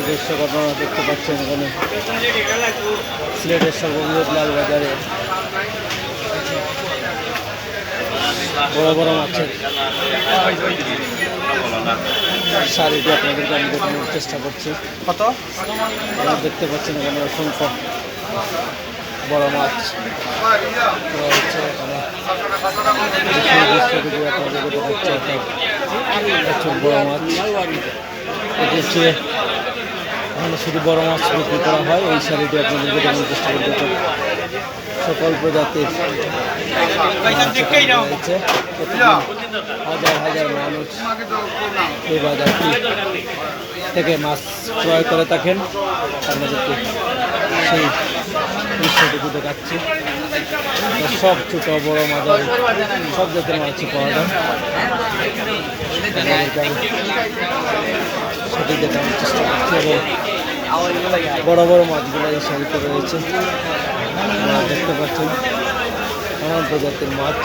একটি দৃশ্য আপনারা দেখতে পাচ্ছেন এখানে সিলেটের সর্ববৃহৎ লালবাজারে বড় বড় মাছের শাড়িটি আপনাদেরকে আমি দেখানোর চেষ্টা করছি। কত আপনারা দেখতে পাচ্ছেন এখানে অসংখ্য বড় মাছ রয়েছে। এখানে আপনাদেরকে দেখাচ্ছে প্রচুর বড় মাছ। এটি হচ্ছে এখানে শুধু বড় মাছ বিক্রি করা হয়। এই শাড়িটি আপনাদেরকে দেখানোর চেষ্টা করতে সকল প্রজাতির রয়েছে। হাজার হাজার মানুষ এই বাজারটি থেকে মাছ ক্রয় করে থাকেন। আপনাদেরকে সেই দৃশ্যটুকু দেখাচ্ছি। সব ছোট বড় মাঝারি সব জাতের মাছই পাওয়া যায়। সেটি দেখানোর চেষ্টা করছি এবং বড় বড় মাছগুলো এই শাড়িতে রয়েছে। আপনারা দেখতে পাচ্ছেন নানান প্রজাতির মাছ।